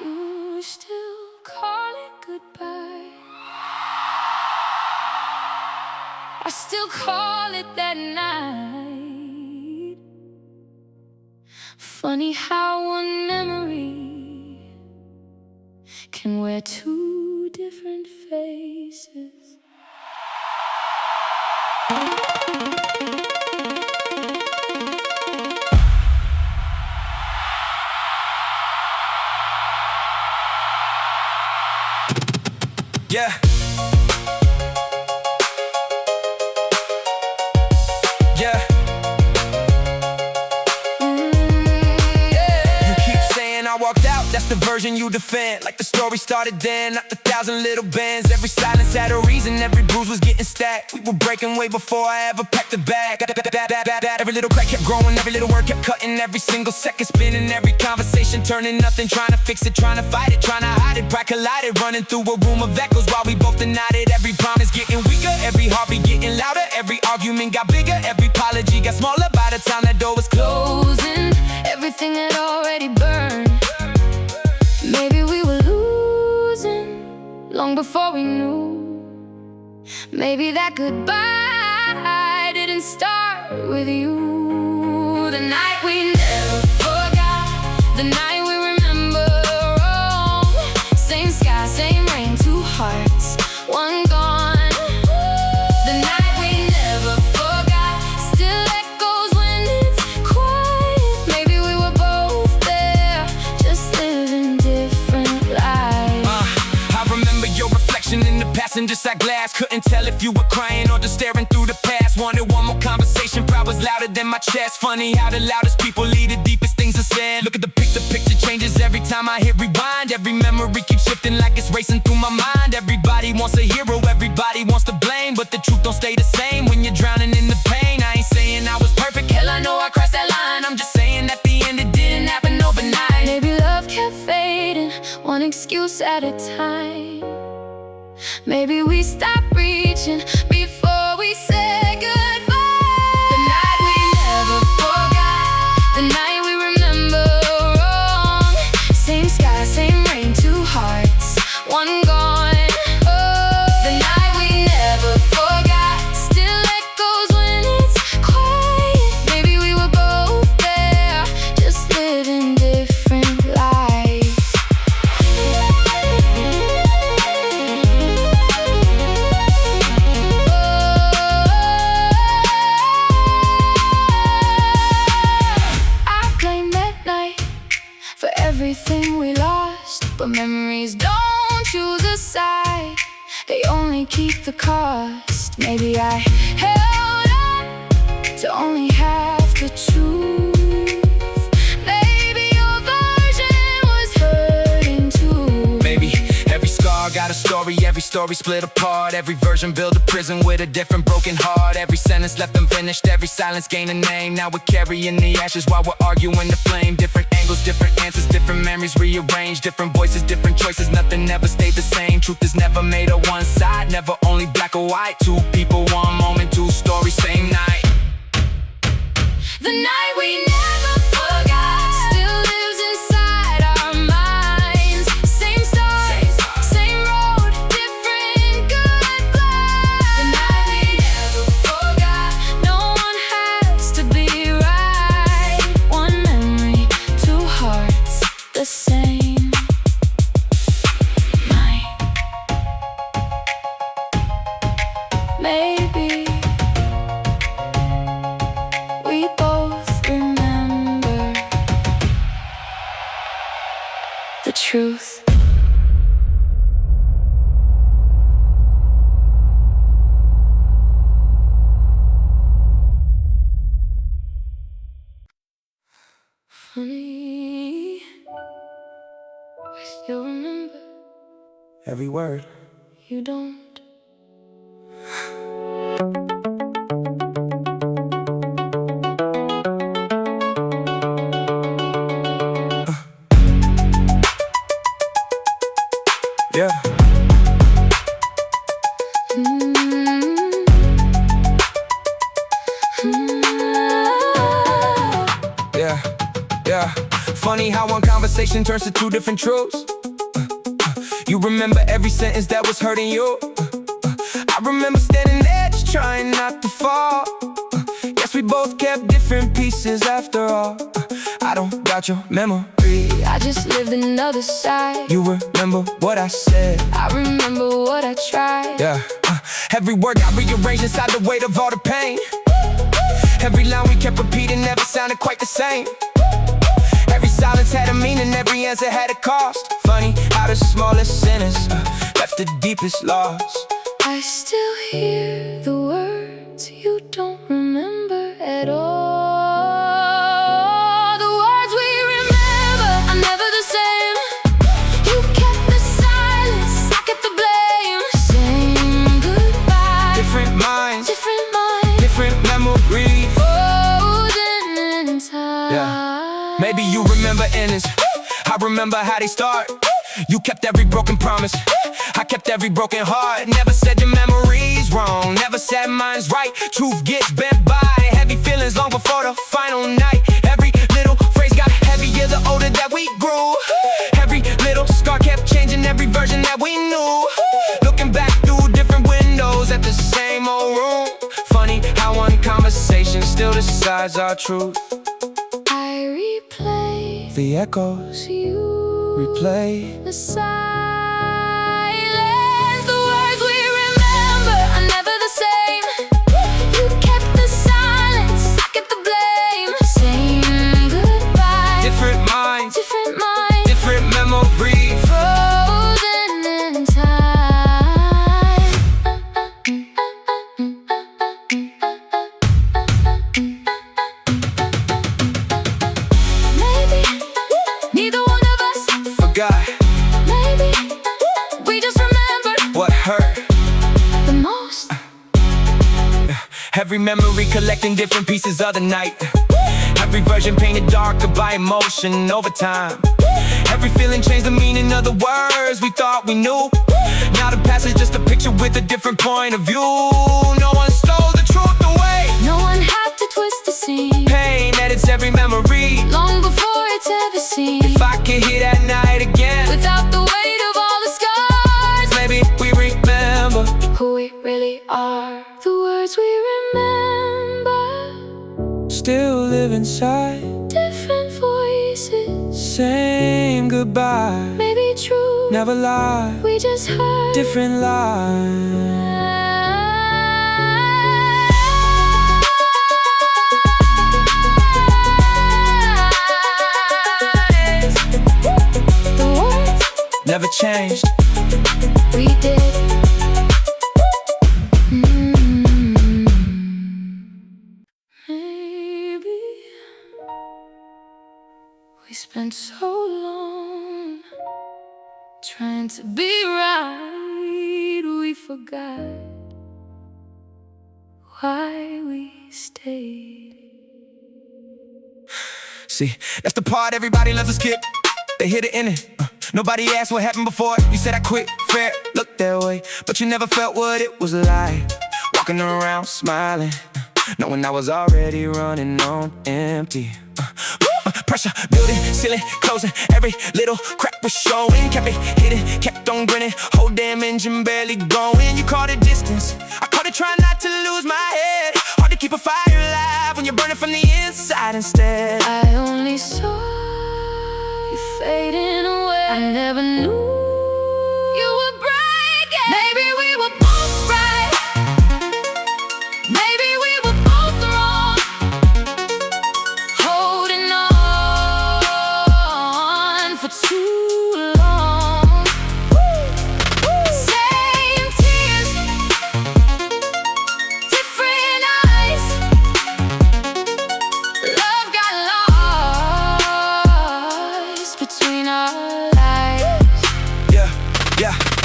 You still call it goodbye. I still call it that night. Funny how one memory can wear two different faces. Yeah. Yeah. You keep saying I walked out, that's the version you defend. Like the story started then, not the thousand little bands. Every silence had a reason, every bruise was getting stacked. We were breaking way before I ever packed the bag. Every little crack kept growing, every little word kept cutting. Every single second spinning, every conversation turning nothing. Trying to fix it, trying to fight it, trying to hide it. Pride collided, running through a room of echoes while we both denied it. Every promise getting weaker, every heartbeat getting louder. Every argument got bigger, every apology got smaller. By the time that door was Closing, everything had already burned. Maybe we were losing long before we knew. Maybe that goodbye didn't start with you. The night we never forgot, the night we remember wrong. Same sky, same rain, two hearts, one gone. The night we never forgot still echoes when it's quiet. Maybe we were both there, just living different lives. I remember your reflection in the passenger side glass. Couldn't tell if you were crying or just staring through the past. Wanted one more conversation, pride was louder than my chest. Funny how the loudest people lead the deepest things are said. Look at the picture changes every time I hit rewind. Every memory keeps shifting like it's racing through my mind. Everybody wants a hero, everybody wants to blame, but the truth don't stay the same when you're drowning in the pain. I ain't saying I was perfect, hell I know I crossed that line. I'm just saying at the end it didn't happen overnight. Maybe love kept fading, one excuse at a time. Maybe we stopped reaching before we said goodbye. The night we never forgot, the night we remember wrong. Same sky, same rain, two hearts, one gone. The night we never forgot still echoes when it's quiet. Maybe we were both there, just living different lives. For everything we lost, but memories don't choose a side, they only keep the cost. Maybe I held on to only half the truth. Maybe your version was hurting too. Maybe every scar got a story, every story split apart. Every version built a prison with a different broken heart. Every sentence left unfinished, every silence gained a name. Now we're carrying the ashes while we're arguing the flame. Different angles, different answers, different memories rearranged. Different voices, different choices, nothing ever stayed the same. Truth is never made of one side, never only black or white. Two people, one moment, two stories, same night. The night we never forgot still lives inside our minds. Same stars, same road, different goodbyes. The night we never forgot, no one has to be right. One memory, two hearts, the same night. Maybe we both remember the truth. Funny, I still remember. Every word. You don't. Yeah. Yeah. Funny how one conversation turns to two different truths. You remember every sentence that was hurting you. I remember standing there just trying not to fall. Guess we both kept different pieces after all. I don't got your memory, I just lived another side. You remember what I said, I remember what I tried. yeah. Every word got rearranged inside the weight of all the pain. Every line we kept repeating never sounded quite the same. Every silence had a meaning, every answer had a cost. Funny how the smallest sentence left the deepest loss. I still hear the words you don't remember at all. The words we remember are never the same. You kept the silence, I kept the blame. Saying goodbye, Different minds, different memories. frozen in time. Yeah. Maybe you remember endings, I remember how they start. You kept every broken promise, I kept every broken heart. Never said your memory's wrong, never said mine's right. Truth gets bent by heavy feelings long before the final night. Every little phrase got heavier the older that we grew. Every little scar kept changing every version that we knew. Looking back through different windows at the same old room. Funny how one conversation still decides our truth. I replay The echoes you, replay. the silence. The words we remember are never the same. You kept the silence, I kept the blame. Saying goodbye, Different minds, different memories. frozen in time. Maybe neither one of us, Forgot maybe we just remembered what hurt. the most. Every memory collecting different pieces of the night. Every version painted darker by emotion over time. Every feeling changed the meaning of the words we thought we knew. Now the past is just a picture with a different point of view. No one stole the truth away. No one had to twist the scene Pain edits every memory. long before it's ever seen. If I could hear that night again, Without the weight of all the scars, maybe we remember. who we really are. The words we remember, Still live inside. different voices, Same goodbye, maybe true, never lie. we just heard Different lies. the words Never changed. we did. Maybe we spent so long trying to be right, we forgot why we stayed. See, that's the part everybody loves to skip. They hit it in it. Nobody asked what happened before. You said I quit, fair, looked that way, but you never felt what it was like. Walking around smiling, knowing I was already running on empty. Pressure building, ceiling closing, every little crack was showing. Kept it hidden, kept on grinning, whole damn engine barely going. You called it distance, I called it trying not to lose my head. Hard to keep a fire alive when you're burning from the inside instead. I only saw you fading away. I never knew you were breaking. Maybe we were both right, maybe we were both wrong. Holding on for too long. Same tears, different eyes. Love got lost between our lives.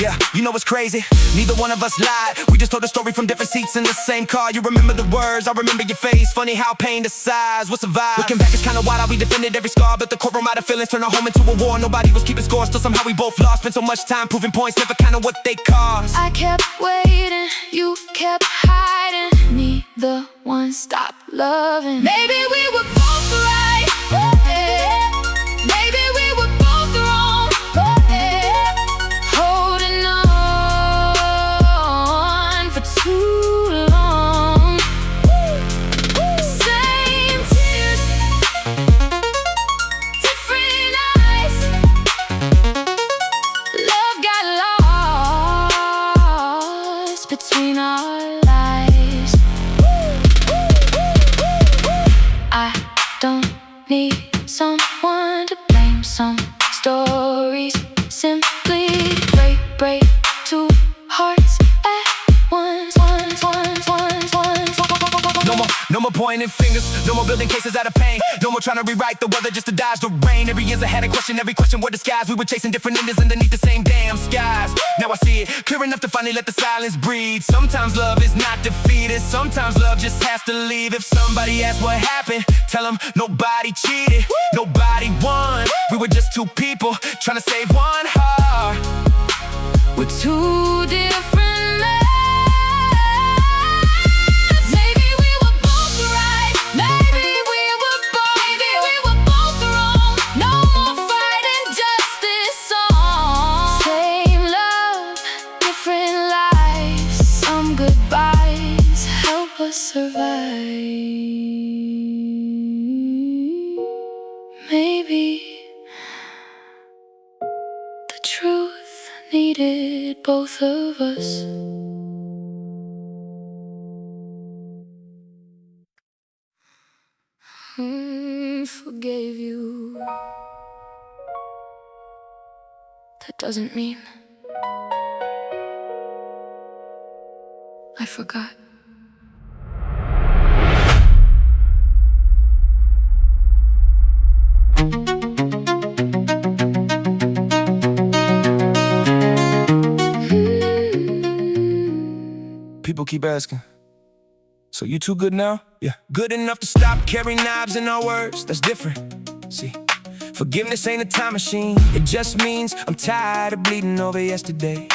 Yeah, you know what's crazy? Neither one of us lied. We just told the story from different seats in the same car. You remember the words, I remember your face. Funny how pain decides what's a vibe. Looking back, it's kinda wild how we defended every scar, but the courtroom out of feelings turned our home into a war. Nobody was keeping score, still somehow we both lost. Spent so much time proving points, never kinda what they cost. I kept waiting, you kept hiding. Neither one stopped loving. Maybe we were both right, maybe some stories simply break two hearts at once. No more pointing fingers, no more building cases out of pain. No more trying to rewrite the weather just to dodge the rain. Every year's I had a question, every question were disguised. We were chasing different endings underneath the same damn skies. Now I see it, clear enough to finally let the silence breathe. Sometimes love is not defeated, sometimes love just has to leave. If somebody asks what happened, tell them nobody cheated, nobody won. We were just two people trying to save one heart. We're two different lives. Survive. Maybe the truth needed both of us. Forgave you. That doesn't mean I forgot. People keep asking, so you too good now? Yeah. Good enough to stop carrying knives in our words, that's different. See, forgiveness ain't a time machine. It just means I'm tired of bleeding over yesterday.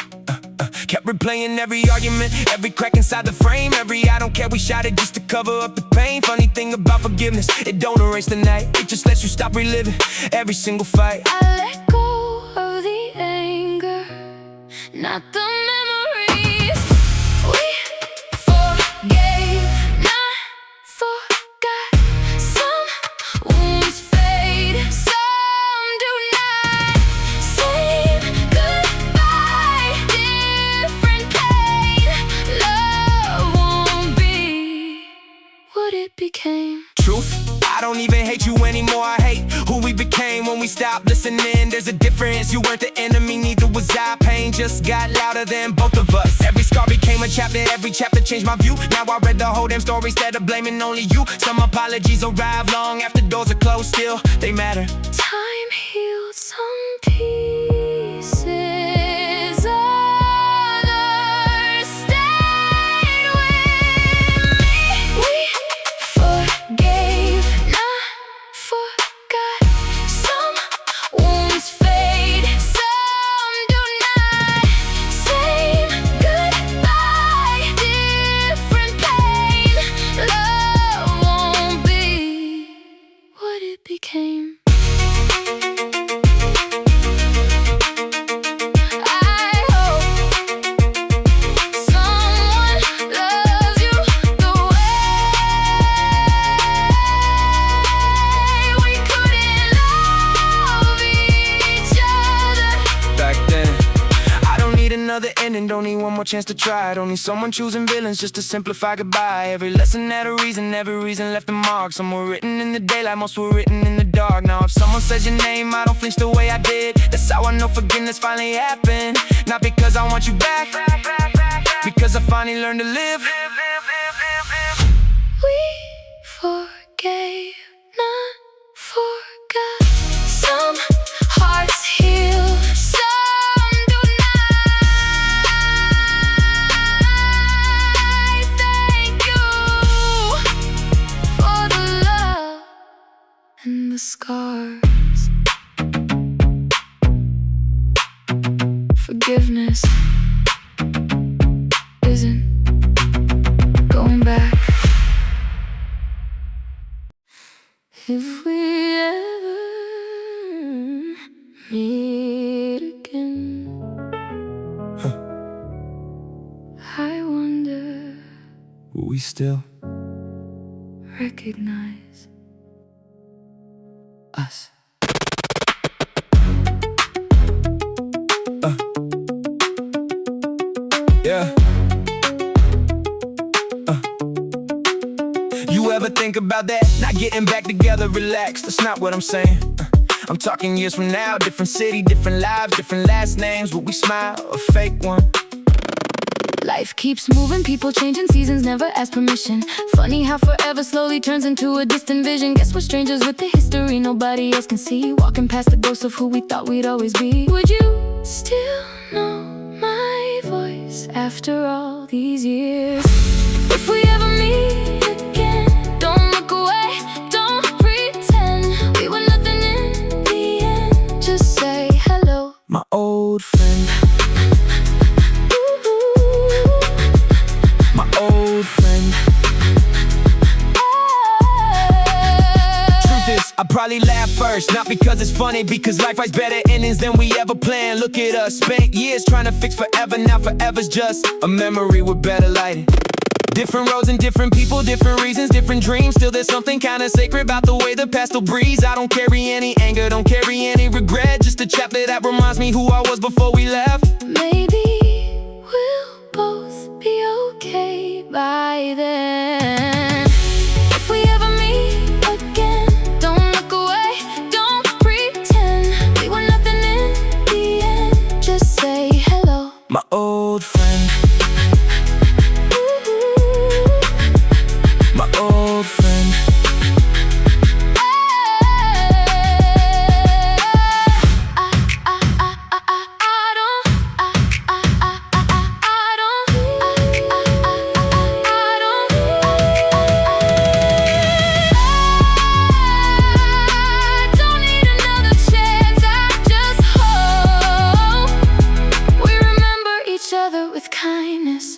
Kept replaying every argument, every crack inside the frame. Every I don't care, we shot it just to cover up the pain. Funny thing about forgiveness, it don't erase the night. It just lets you stop reliving every single fight. I let go of the anger, not the memories. We forgave, not forgot. Some wounds fade, some do not. Same goodbye, different pain. Love won't be what it became. Truth, I don't even hate you anymore. I hate who we became when we stopped listening. There's a difference, you weren't the enemy, neither was I. Pain just got louder than both of us. Every scar became a chapter, every chapter changed my view. Now I read the whole damn story instead of blaming only you. Some apologies arrive long after doors are closed, still they matter. Time healed some pieces, others stayed with me. We forgave, not forgot. Some wounds fade, some do not. Same goodbye, different pain. Love won't be what it became. I hope someone loves you the way we couldn't love each other. Back then, I don't need another ending, don't need one more chance to try. Don't need someone choosing villains just to simplify goodbye. Every lesson had a reason, every reason left a mark. Some were written in the daylight, most were written in the dark. Now if someone says your name, I don't flinch the way I did. That's how I know forgiveness finally happened. Not because I want you back, because I finally learned to live. We forgave, not forgot. Some hearts heal, some do not. Thank you for the love and the scars. Forgiveness isn't going back. If we ever meet again, I wonder, Will we still recognize us? Yeah. You ever think about that? Not getting back together, relax, that's not what I'm saying. I'm talking years from now, different city, different lives, different last names. Will we smile, a fake one? Life keeps moving, people changing, seasons never ask permission. Funny how forever slowly turns into a distant vision. Guess we're strangers with the history nobody else can see. Walking past the ghosts of who we thought we'd always be. Would you still know my voice after all these years? If we ever meet again, don't look away, don't pretend we were nothing in the end. Just say hello, my old friend. My old friend. Truth is, I probably laugh first, not because it's funny, because life writes better endings than we ever planned. Look at us, spent years trying to fix forever, now forever's just a memory with better lighting. Different roads and different people, different reasons, different dreams. Still there's something kinda sacred about the way the pastel breeze. I don't carry any anger, don't carry any regret. Just a chapter that reminds me who I was before we left. Maybe we'll both be okay by then. If we ever meet again, don't look away, don't pretend we were nothing in the end. Just say hello, my old friend. My old friend.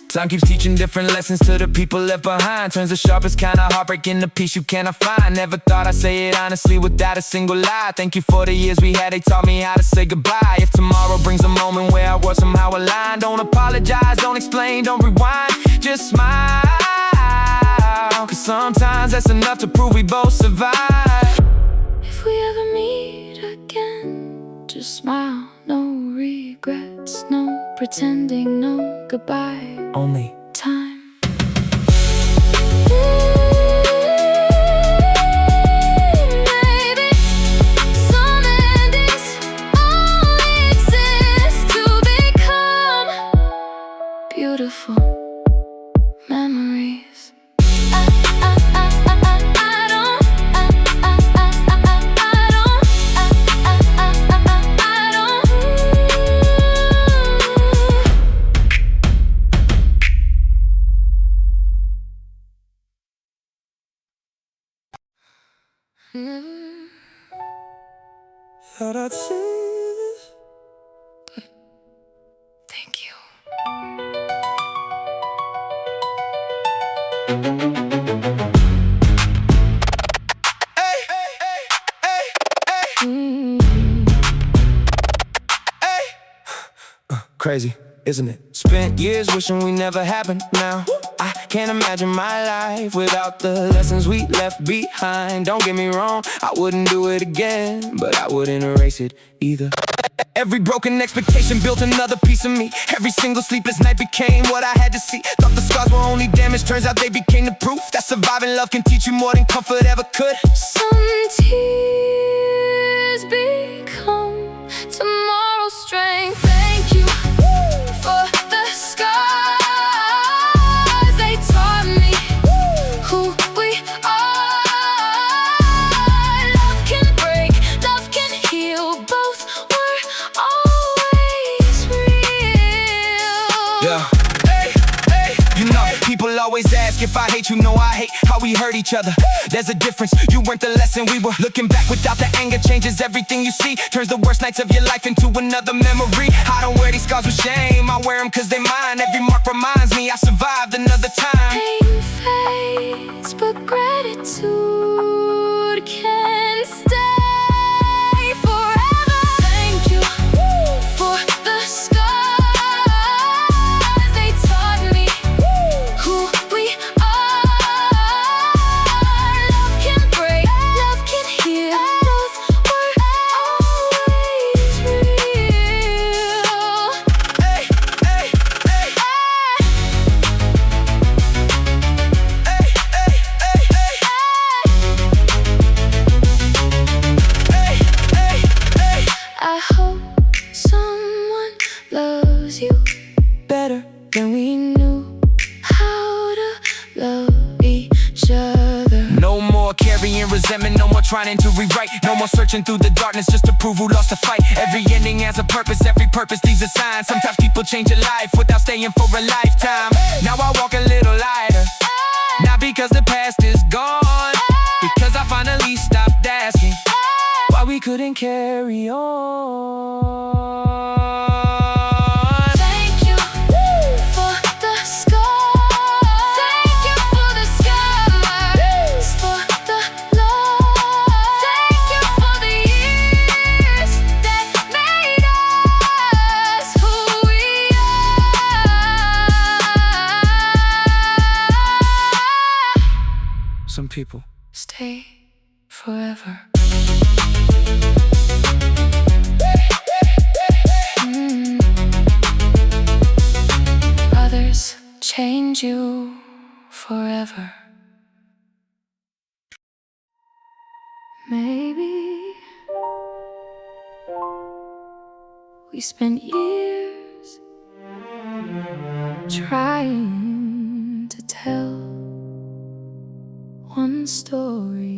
Time keeps teaching different lessons to the people left behind. Turns the sharpest kind of heartbreak into peace you cannot find. Never thought I'd say it honestly without a single lie. Thank you for the years we had, they taught me how to say goodbye. If tomorrow brings a moment where our worlds somehow align, don't apologize, don't explain, don't rewind, just smile. Cause sometimes that's enough to prove we both survive. If we ever meet again, just smile, no regrets, no pretending, no goodbye, only time. Maybe some endings only exist to become beautiful memories. Never thought I'd say this, but thank you. Hey, hey, hey, hey, hey. Hey. Crazy, isn't it? Spent years wishing we never happened. Now I can't imagine my life without the lessons we left behind. Don't get me wrong, I wouldn't do it again, but I wouldn't erase it either. Every broken expectation built another piece of me. Every single sleepless night became what I had to see. Thought the scars were only damage, turns out they became the proof that surviving love can teach you more than comfort ever could. Some tears become tomorrow's strength. Thank you for the scars. They taught me who we are. Love can break, love can heal. Both were always real. Yeah. Hey, hey. You know, people always ask if I hate you. No, I hate how we hurt each other. There's a difference, you weren't the lesson. We were looking back without the anger. Changes everything you see, turns the worst nights of your life into another memory. I don't wear these scars with shame, I wear them cause they're mine. Every mark reminds me I survived another time. Pain fades, but gratitude can stay forever. Thank you for the scars. They taught me who we are. Love can break, love can heal. Both were always real. Hey, hey, hey. I hope someone loves you better than we knew how to love each other. No more carrying resentment, no more trying to rewrite, no more searching through the darkness just to prove who lost the fight. Every ending has a purpose, every purpose leaves a sign. Sometimes people change a life without staying for a lifetime. Now I walk a little lighter, not because the past is gone, because I finally stopped asking why we couldn't carry on. Thank you for the scars. Thank you for the scars. For the love. Thank you for the years that made us who we are. Some people Stay forever. Others change you forever. Maybe we spent years trying to tell one story.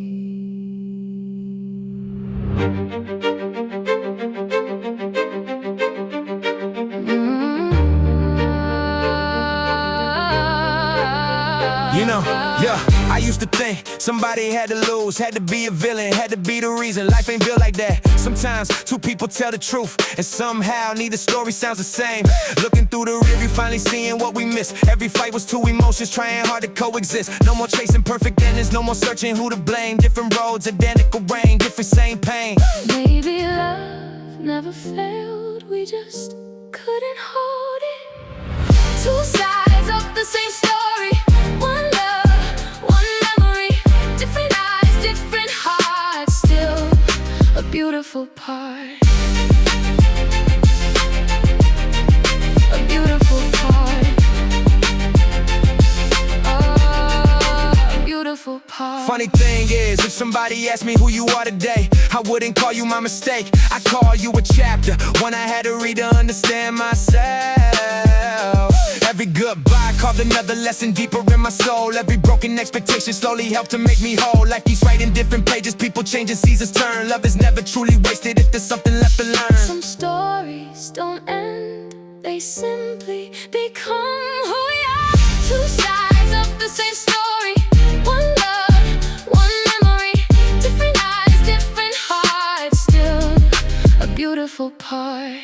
You know, yeah, I used to think somebody had to lose, had to be a villain, had to be the reason. Life ain't built like that. Sometimes two people tell the truth, and somehow neither story sounds the same. Looking through the rear view, finally seeing what we missed. Every fight was two emotions trying hard to coexist. No more chasing perfect endings, no more searching who to blame. Different roads, identical rain, different same pain. Maybe love never failed, we just couldn't hold it. Two sides of the same story, one love, one memory. Different eyes, different hearts, still a beautiful part. A beautiful part. Oh, a beautiful part. Funny thing is, if somebody asked me who you are today, I wouldn't call you my mistake. I call you a chapter, one I had to read to understand myself. Every goodbye carved another lesson deeper in my soul. Every broken expectation slowly helped to make me whole. Like he's writing different pages, people changing, seasons turn. Love is never truly wasted if there's something left to learn. Some stories don't end, they simply become who we are. Two sides of the same story, one love, one memory. Different eyes, different hearts, still a beautiful part.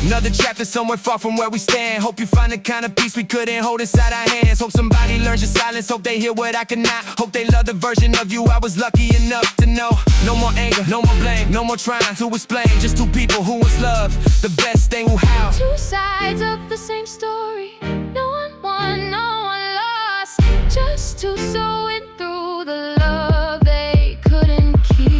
Another chapter somewhere far from where we stand. Hope you find the kind of peace we couldn't hold inside our hands. Hope somebody learns your silence, hope they hear what I cannot. Hope they love the version of you I was lucky enough to know. No more anger, no more blame, no more trying to explain. Just two people who was love, the best thing who how. Two sides of the same story, no one won, no one lost. Just two sewing through the love they couldn't keep.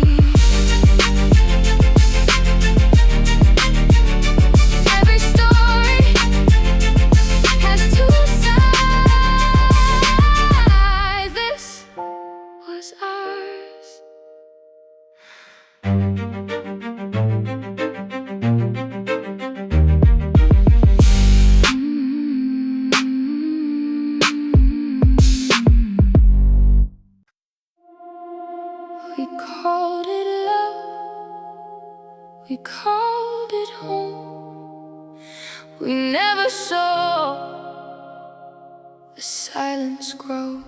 We called it love, we called it home. We never saw the silence grow.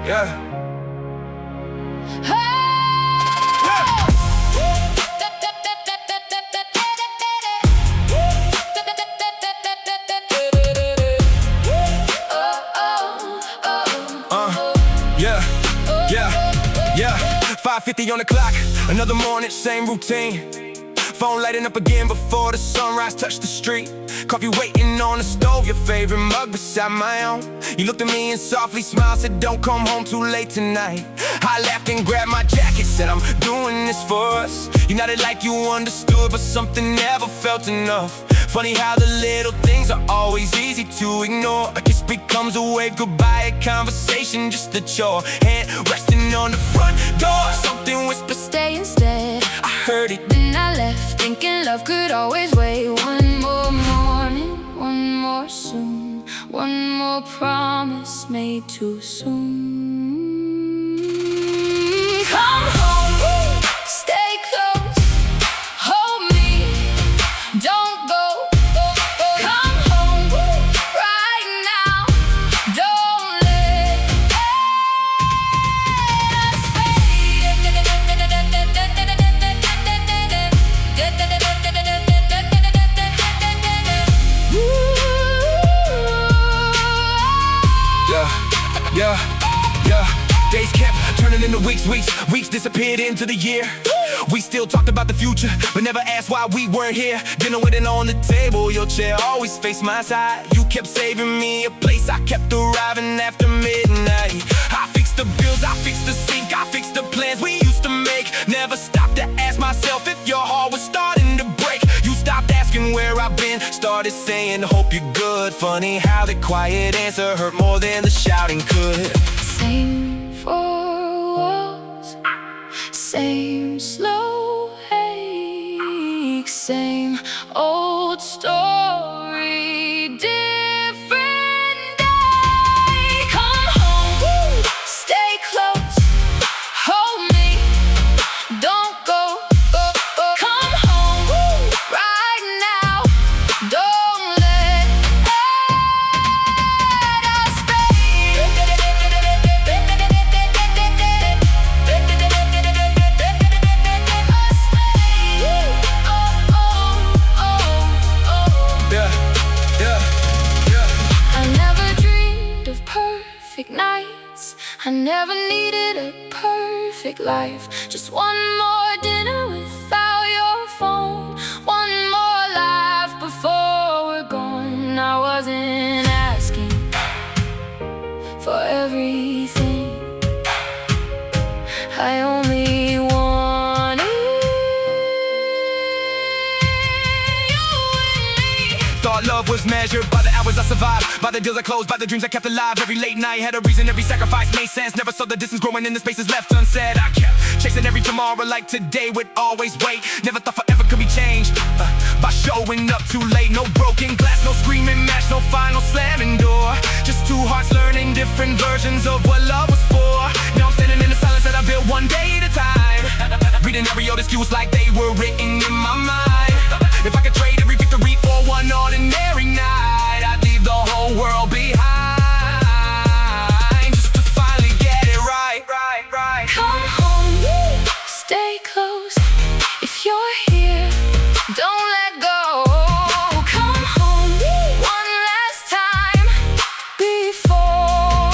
Yeah. Yeah, yeah, yeah. 5:50 on the clock, another morning, same routine. Phone lighting up again before the sunrise touched the street. Coffee waiting on the stove, your favorite mug beside my own. You looked at me and softly smiled, said don't come home too late tonight. I laughed and grabbed my jacket, said I'm doing this for us. You nodded like you understood, but something never felt enough. Funny how the little things are always easy to ignore. A kiss becomes a wave goodbye, a conversation just a chore. Hand resting on the front door, something whispered Stay instead. I heard it. Then I left, thinking love could always wait. One more morning, one more soon, one more promise made too soon. Come home, stay close, hold me, don't go. Come home right now, don't let us fade. Yeah, yeah. Days kept turning into weeks disappeared into the year. We still talked about the future, but never asked why we weren't here. Dinner with it on the table, your chair always faced my side. You kept saving me a place, I kept arriving after midnight. I fixed the bills, I fixed the sink, I fixed the plans we used to make. Never stopped to ask myself if your heart was starting to break. You stopped asking where I've been, started saying hope you're good. Funny how the quiet answer hurt more than the shouting could. Same four walls, same slow ache, same old story, different day. Come home, stay close, hold me, don't go. Come home right now, don't let us fade. Yeah, yeah, yeah. I never dreamed of perfect nights, I never needed a perfect life. Just one more dinner without your phone, one more laugh before we're gone. I wasn't asking for everything, I only wanted you and me. Thought love was measured by the hours I survived, by the deals I closed, by the dreams I kept alive. Every late night had a reason, every sacrifice made sense. Never saw the distance growing in the spaces left unsaid. I kept chasing every tomorrow like today would always wait. Never thought forever could be changed by showing up too late. No broken glass, no screaming match, no final slamming door. Just two hearts learning different versions of what love was for. Now I'm standing in the silence that I built one day at a time, reading every old excuse like they were written in my mind. If I could trade every victory for one ordinary night, I'd leave the whole world behind just to finally get it right. Come home, stay close. If you're here, don't let go. Come home one last time before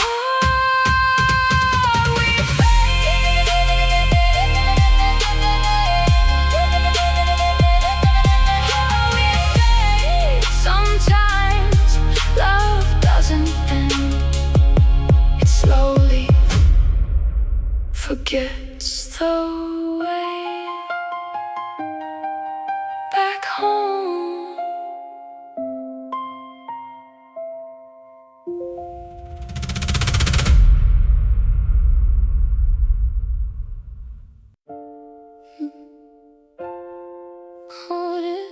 we fade. Sometimes love doesn't end, it slowly forgets the way back home. Caught in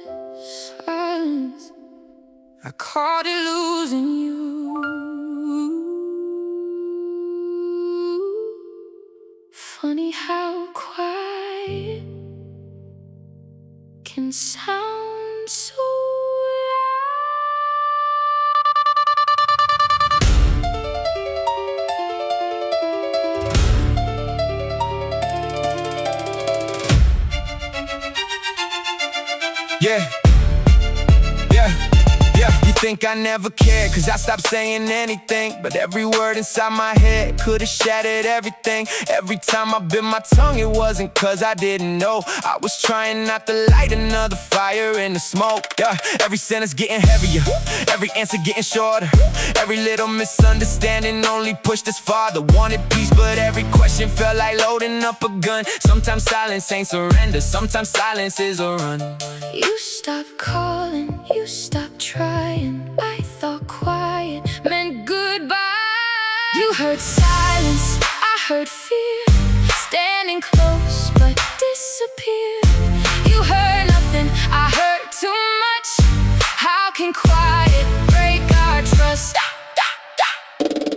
silence, I caught it losing you. Funny how quiet can sound so Yeah, yeah, yeah. You think I never cared, cause I stopped saying anything. But every word inside my head could've shattered everything. Every time I bit my tongue, it wasn't cause I didn't know. I was trying not to light another fire in the smoke, yeah. Every sentence getting heavier, every answer getting shorter. Every little misunderstanding only pushed us farther. Wanted peace, but every question felt like loading up a gun. Sometimes silence ain't surrender, sometimes silence is a run. You stopped calling, you stopped trying. I thought quiet meant goodbye. You heard silence, I heard fear, standing close but disappeared. You heard nothing, I heard too much. How can quiet break our trust?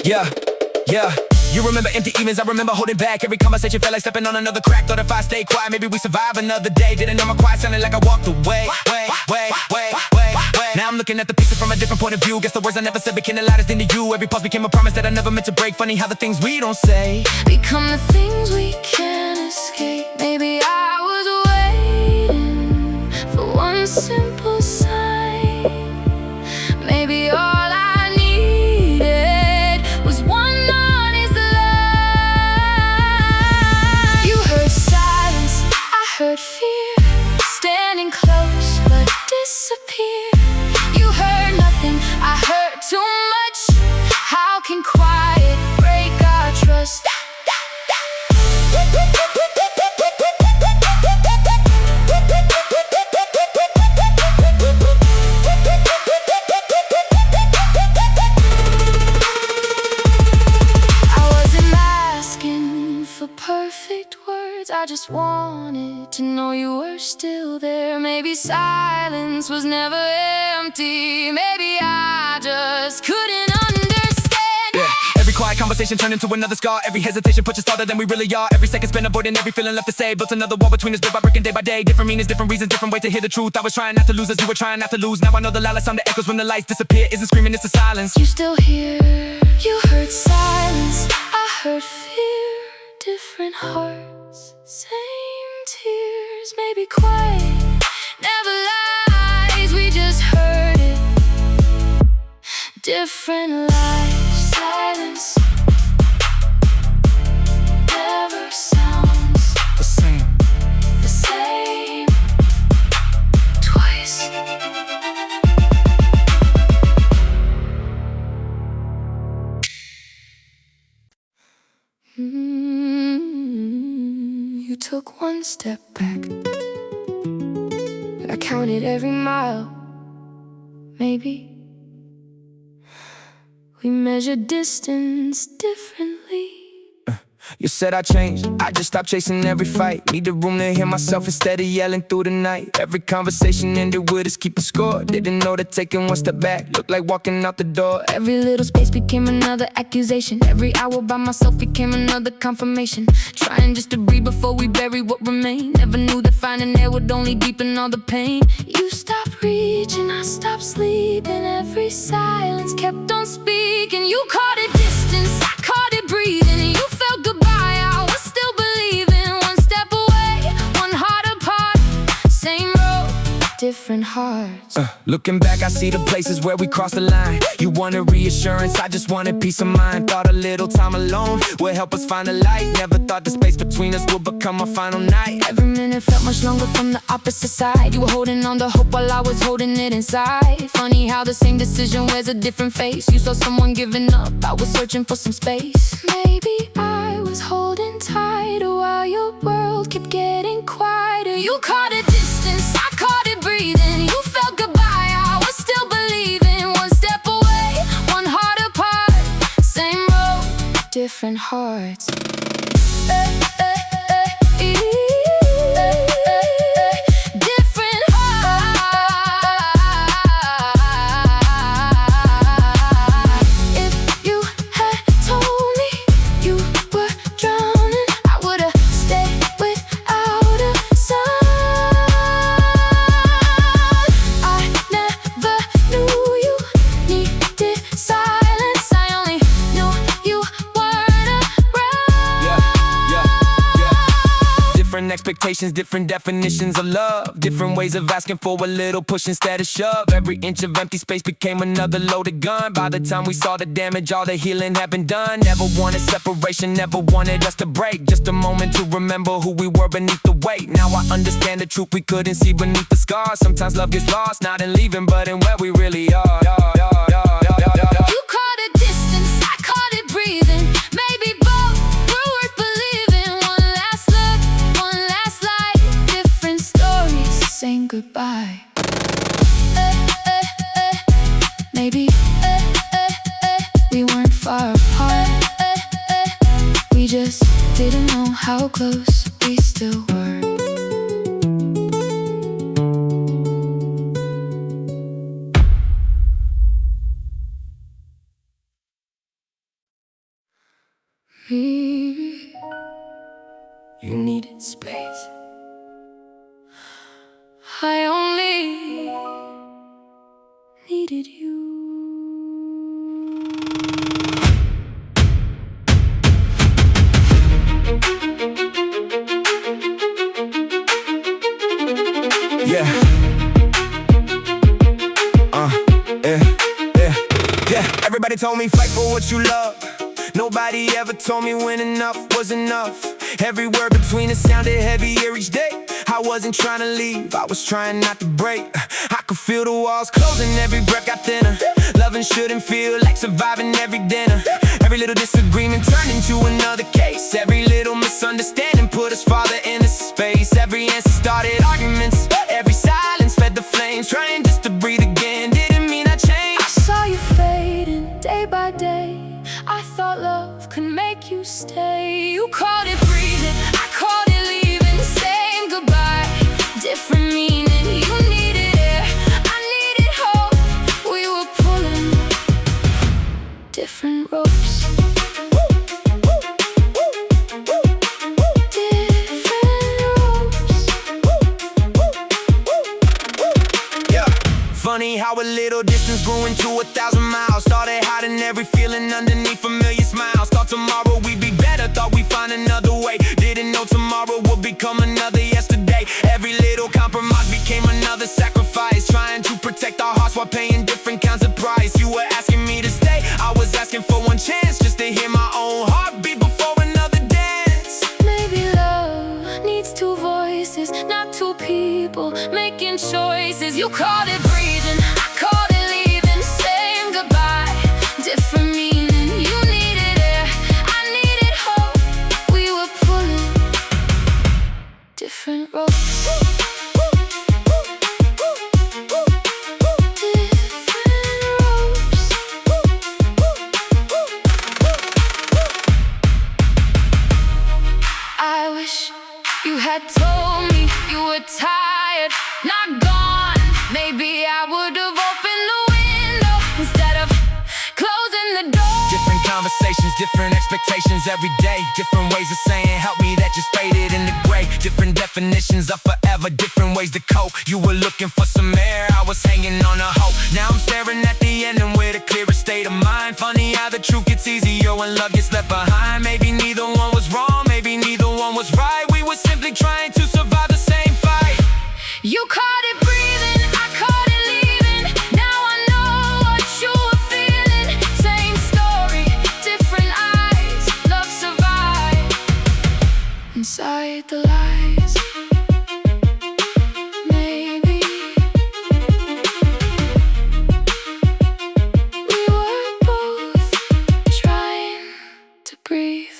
Yeah, yeah. You remember empty evenings, I remember holding back. Every conversation felt like stepping on another crack. Thought if I stayed quiet, maybe we survive another day. Didn't know my quiet sounded like I walked away. Now I'm looking at the picture from a different point of view. Guess the words I never said became the loudest thing to you. Every pause became a promise that I never meant to break. Funny how the things we don't say become the things we can't escape. Maybe I was waiting for one simple sign. Maybe all I needed was one honest lie. You heard silence, I heard fear, standing close but disappeared. You heard nothing, I heard too much. How can quiet break our trust? I wasn't asking for perfect words, I just wanted to know you were still there. Maybe silence was never empty. Maybe I just couldn't understand. Yeah. Every quiet conversation turned into another scar. Every hesitation pushed us farther than we really are. Every second spent avoiding every feeling left to say. Built another wall between us, brick by brick and day by day. Different meanings, different reasons, different ways to hear the truth. I was trying not to lose as you were trying not to lose. Now I know the loud sound that echoes when the lights disappear isn't screaming, it's the silence. You still here, you heard silence, I heard fear. Different hearts, same tears. Maybe quiet never lies, we just heard it. Different lives, silence never sounds The same. the same twice. You took one step back, I counted every mile. Maybe we measured distance differently. You said I changed, I just stopped chasing every fight. Need the room to hear myself instead of yelling through the night. Every conversation ended with us keeping score. Didn't know that taking one step back looked like walking out the door. Every little space became another accusation. Every hour by myself became another confirmation. Trying just to breathe before we bury what remained. Never knew that finding air would only deepen all the pain. You stopped reaching, I stopped sleeping. Every silence kept on speaking. You caught a distance, I caught it breathing. You felt goodbye, I was still believing. One step away, one heart apart. Same road, different hearts. Looking back, I see the places where we crossed the line. You wanted reassurance, I just wanted peace of mind. Thought a little time alone would help us find a light. Never thought the space between us would become our final night. Every minute felt much longer from the opposite side. You were holding on to hope while I was holding it inside. Funny how the same decision wears a different face. You saw someone giving up, I was searching for some space. Maybe I was holding tight while your world kept getting quieter. You caught a distance, I caught it breathing. You felt goodbye, I was still believing. One step away, one heart apart. Same road, different hearts. Different hearts. If you had told me you were drowning, I would've stayed without a sign. I never knew you needed silence. I only knew you weren't around. different expectations, different definitions of love, different ways of asking for a little push instead of shove. Every inch of empty space became another loaded gun. By the time we saw the damage, all the healing had been done. Never wanted separation, never wanted us to break. Just a moment to remember who we were beneath the weight. Now I understand the truth we couldn't see beneath the scars. Sometimes love gets lost, not in leaving, but in where we really are. You called it distance, I called it breathing. Maybe both were worth believing. One last look, one last light. Different stories, saying goodbye. Maybe we weren't far apart. We just didn't know how close we still were. You needed space. I only needed you. Yeah. Yeah. Everybody told me fight for what you love. Nobody ever told me when enough was enough. Every word between us sounded heavier each day. I wasn't trying to leave, I was trying not to break. I could feel the walls closing, every breath got thinner. Loving shouldn't feel like surviving every dinner. Every little disagreement turned into another case. Every little misunderstanding put us farther into space. Every answer started arguments, every silence fed the flames. Trying just to breathe again, didn't mean I changed. I saw you fading day by day. I thought love could make you stay. You called it breathing, I called it leaving. Saying goodbye, different meaning. You needed air, I needed hope. We were pulling different ropes. Funny how a little distance grew into 1,000 miles. Started hiding every feeling underneath familiar smiles. Thought tomorrow we'd be better, thought we'd find another way. Didn't know tomorrow would become another yesterday. Every little compromise became another sacrifice. Trying to protect our hearts while paying different kinds of price. You were asking me to stay, I was asking for one chance. Just to hear my own heartbeat before another dance. Maybe love needs two voices, not two people making choices. You called it breathing, I called it leaving. Saying goodbye, different meaning. You needed air, I needed hope. We were pulling different ropes. I wish you had told me you were tired, not gone. Maybe I would have opened the window instead of closing the door. Different conversations, different expectations every day. Different ways of saying help me that just faded in the gray. Different definitions of forever, different ways to cope. You were looking for some air, I was hanging on a hope. Now I'm staring at the end and with a clearer state of mind. Funny how the truth gets easier when love gets left behind. Maybe neither one was wrong, maybe neither one was right. We were simply trying to survive the same fight. You called it breathing, I called it leaving. Now I know what you were feeling. Same story, different eyes. Love survived inside the lies. Maybe we were both trying to breathe.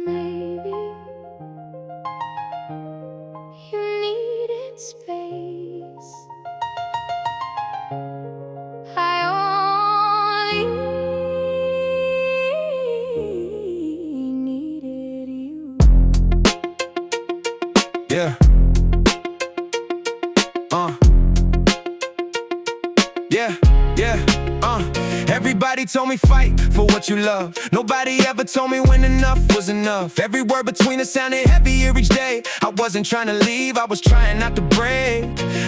Maybe you needed space. I only needed you. Yeah. Yeah. Everybody Nobody told me fight for what you love. Nobody ever told me when enough was enough. Every word between us sounded heavier each day. I wasn't trying to leave, I was trying not to break.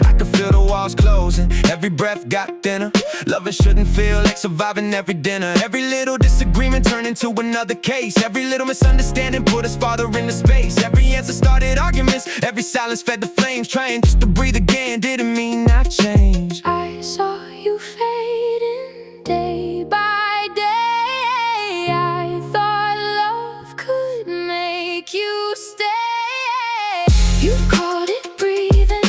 I could feel the walls closing, every breath got thinner. Loving shouldn't feel like surviving every dinner. Every little disagreement turned into another case. Every little misunderstanding put us farther into space. Every answer started arguments, every silence fed the flames. Trying just to breathe again didn't mean I changed. I saw you fading day by day. I thought love could make you stay. You called it breathing,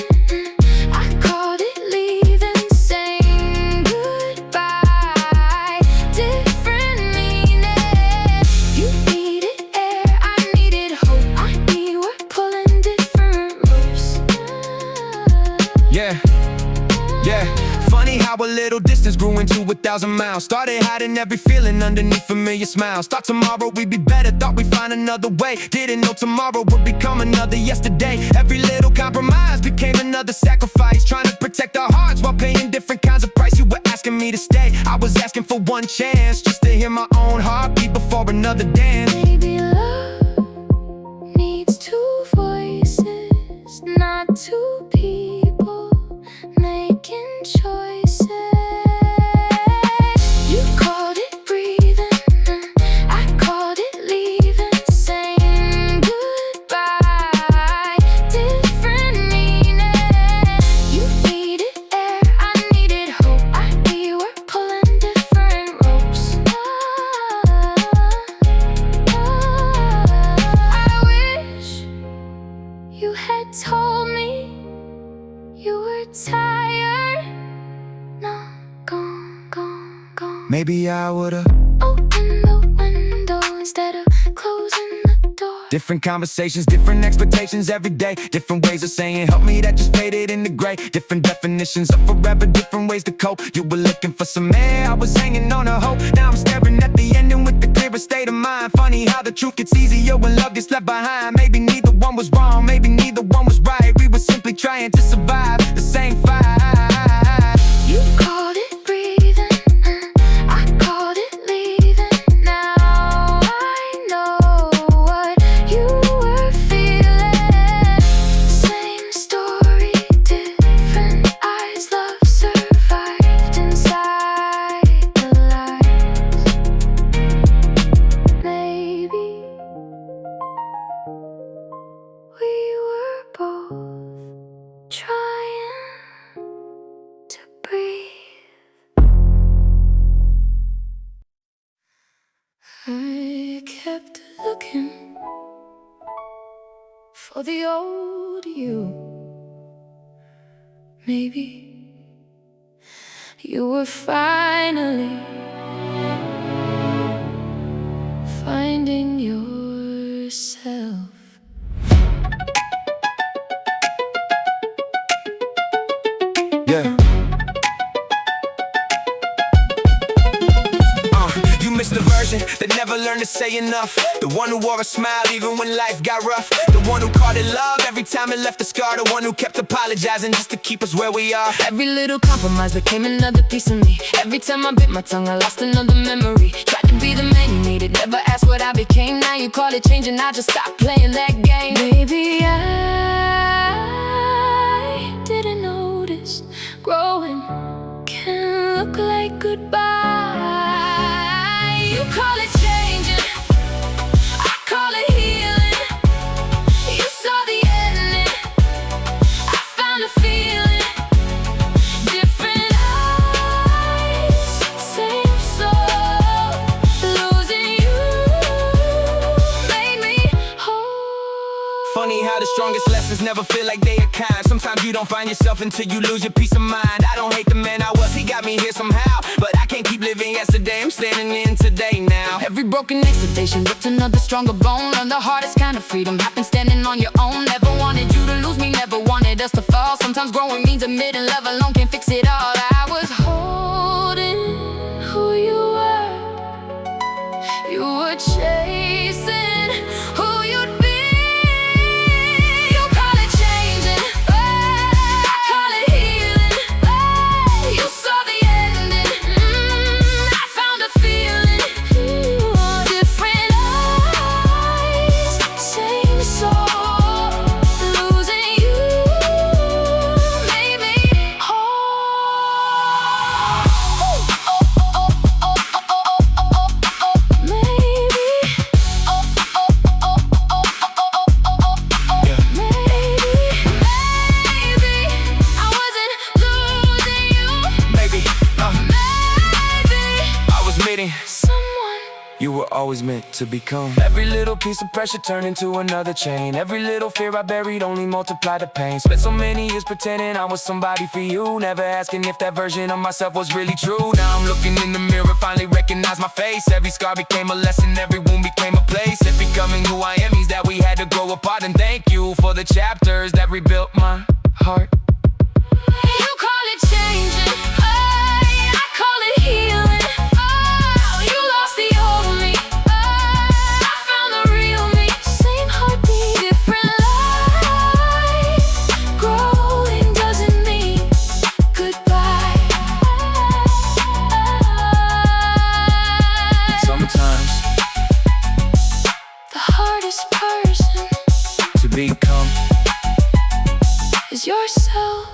I called it leaving, saying goodbye, different meaning. You needed air, I needed hope. We were pulling different ropes. Yeah. Funny how a little distance grew into 1,000 miles. Started hiding every feeling underneath familiar smiles. Thought tomorrow we'd be better, thought we'd find another way. Didn't know tomorrow would become another yesterday. Every little compromise became another sacrifice. Trying to protect our hearts while paying different kinds of price. You were asking me to stay, I was asking for one chance, just to hear my own heartbeat before another dance. Maybe love needs two voices, not two people making choices. You called it breathing, I called it leaving, saying goodbye, different meaning. You needed air, I needed hope. We were pulling different ropes. I wish you had told me you were tired. No, gone, gone, gone. Maybe I would've Open the window instead of closing the door. different conversations, different expectations every day. Different ways of saying help me that just faded into gray. Different definitions of forever, different ways to cope. You were looking for some air, I was hanging on a hope. Now I'm staring at the ending with the clearest state of mind. Funny how the truth gets easier when love gets left behind. Maybe neither one was wrong, maybe neither one was right. We were simply trying to survive the same fight. You called it breathing, I called it leaving. Now I know what you were feeling. Same story, different eyes. Love survived inside the lies. Maybe we were both trying to breathe. I kept looking for the old you. Maybe you were finally finding yourself. Yeah. You missed the version that never learned to say enough. The one who wore a smile even when life got rough. The one who called it love every time it left a scar. The one who kept apologizing just to keep us where we are. Every little compromise became another piece of me. Every time I bit my tongue, I lost another memory. Tried to be the man you needed, never asked what I became. Now you call it changing, I just stopped playing that game. Maybe I didn't notice growing can look like goodbye. You call it changing, I call it healing. You saw the ending, I found a feeling. Different eyes, same soul. Losing you made me whole. Funny how the strongest lessons never feel like they are kind. Sometimes you don't find yourself until you lose your peace of mind. I don't hate the man I was, he got me here somehow. But I can't keep living yesterday, I'm standing in today now. Every broken expectation built another stronger bone. Learn the hardest kind of freedom happens standing on your own. Never wanted you to lose me, never wanted us to fall. Sometimes growing means admitting love alone can't fix it all. I was holding who you were. You were chasing who you'd be. You call it changing, I call it healing. You saw the ending, I found a feeling. always meant to become. Every little piece of pressure turned into another chain. Every little fear I buried only multiplied the pain. Spent so many years pretending I was somebody for you, never asking if that version of myself was really true. Now I'm looking in the mirror, finally recognize my face. Every scar became a lesson, every wound became a place. If becoming who I am means that we had to grow apart, and thank you for the chapters that rebuilt my heart. You call it changing, I call it healing. Oh, you lost the old me, I found the real me. Same heartbeat, different life. Growing doesn't mean goodbye. Sometimes The hardest person to become is yourself.